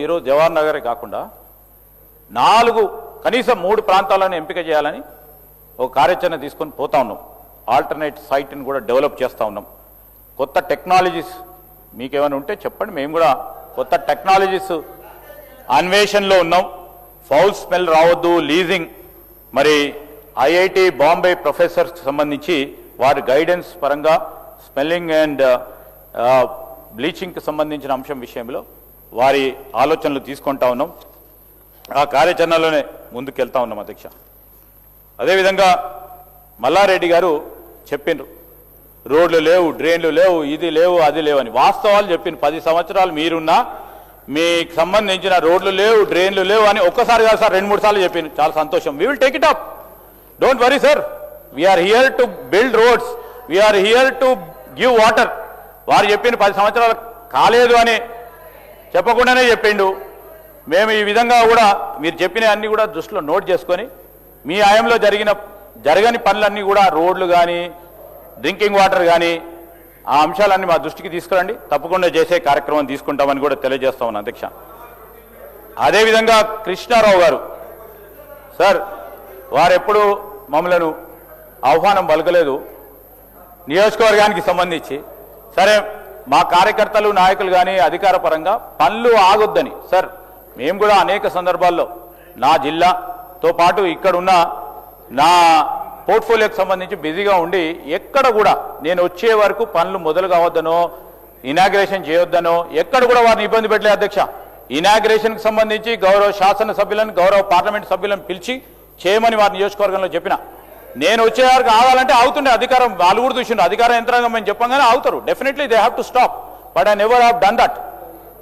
ఈరోజు జవహర్ నగరే కాకుండా 4 కనీసం 3 ప్రాంతాలను ఎంపిక చేయాలని ఒక కార్యాచరణ తీసుకొని పోతా ఉన్నాం. ఆల్టర్నేట్ సైట్ని కూడా డెవలప్ చేస్తూ ఉన్నాం. కొత్త టెక్నాలజీస్ మీకేమైనా ఉంటే చెప్పండి, మేము కూడా కొత్త టెక్నాలజీస్ అన్వేషణలో ఉన్నాం. ఫౌల్ స్మెల్ రావద్దు, లీజింగ్, మరి ఐఐటి బాంబే ప్రొఫెసర్స్కి సంబంధించి వారి గైడెన్స్ పరంగా స్మెల్లింగ్ అండ్ బ్లీచింగ్కి సంబంధించిన అంశం విషయంలో వారి ఆలోచనలు తీసుకుంటా ఉన్నాం. ఆ కార్యాచరణలోనే ముందుకెళ్తా ఉన్నాం అధ్యక్ష. అదేవిధంగా మల్లారెడ్డి గారు చెప్పిండ్రు, రోడ్లు లేవు, డ్రైన్లు లేవు, ఇది లేవు, అది లేవు అని. వాస్తవాలు చెప్పింది. 10 సంవత్సరాలు మీరున్నా మీకు సంబంధించిన రోడ్లు లేవు, డ్రైన్లు లేవు అని ఒక్కసారి కాదు సార్, 2-3 సార్లు చెప్పింది. చాలా సంతోషం. We will take it up. Don't worry sir, we're here to build roads, we're here to give water. వారు చెప్పిన 10 సంవత్సరాలు కాలేదు అని చెప్పకుండానే చెప్పిండు. మేము ఈ విధంగా కూడా మీరు చెప్పిన అన్ని కూడా దృష్టిలో నోట్ చేసుకొని మీ ఆయంలో జరగని పనులన్నీ కూడా రోడ్లు కానీ డ్రింకింగ్ వాటర్ కానీ ఆ అంశాలన్నీ మా దృష్టికి తీసుకురండి, తప్పకుండా చేసే కార్యక్రమం తీసుకుంటామని కూడా తెలియజేస్తా ఉన్నాను అధ్యక్ష. అదేవిధంగా కృష్ణారావు గారు సార్, వారెప్పుడు మమ్మలను ఆహ్వానం పలకలేదు నియోజకవర్గానికి సంబంధించి. సరే, మా కార్యకర్తలు నాయకులు కానీ అధికార పరంగా పనులు ఆగొద్దని సార్, మేము కూడా అనేక సందర్భాల్లో నా జిల్లాతో పాటు ఇక్కడున్న నా పోర్ట్ఫోలియోకి సంబంధించి బిజీగా ఉండి ఎక్కడ కూడా నేను వచ్చే వరకు పనులు మొదలు కావద్దనో ఇనాగ్రేషన్ చేయొద్దనో ఎక్కడ కూడా వారిని ఇబ్బంది పెట్టలేదు అధ్యక్ష. ఇనాగ్రేషన్కి సంబంధించి గౌరవ శాసనసభ్యులను, గౌరవ పార్లమెంట్ సభ్యులను పిలిచి చేయమని వారి నియోజకవర్గంలో చెప్పిన. నేను వచ్చే వరకు ఆగాలంటే ఆగుతుండే అధికారం, వాళ్ళు కూడా చూసిండు. అధికార యంత్రాంగం మేము చెప్పంగానే ఆగుతారు. Definitely they have to stop, but I never have done that.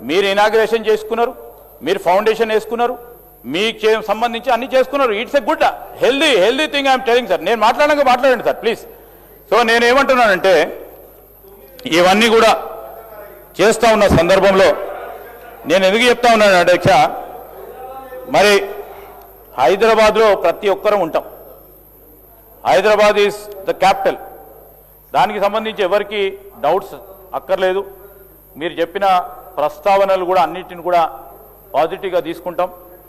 మీరు ఇనాగ్రేషన్ చేసుకున్నారు, మీరు ఫౌండేషన్ వేసుకున్నారు, మీకు సంబంధించి అన్ని చేసుకున్నారు. It's a good healthy thing I'm telling sir. నేను మాట్లాడండి సార్ ప్లీజ్. సో నేనేమంటున్నానంటే ఇవన్నీ కూడా చేస్తూ ఉన్న సందర్భంలో నేను ఎందుకు చెప్తా ఉన్నాను అధ్యక్ష, మరి హైదరాబాద్లో ప్రతి ఒక్కరం ఉంటాం. Hyderabad is the capital. దానికి సంబంధించి ఎవరికి డౌట్స్ అక్కర్లేదు. మీరు చెప్పిన ప్రస్తావనలు కూడా అన్నిటిని కూడా పాజిటివ్గా తీసుకుంటాం.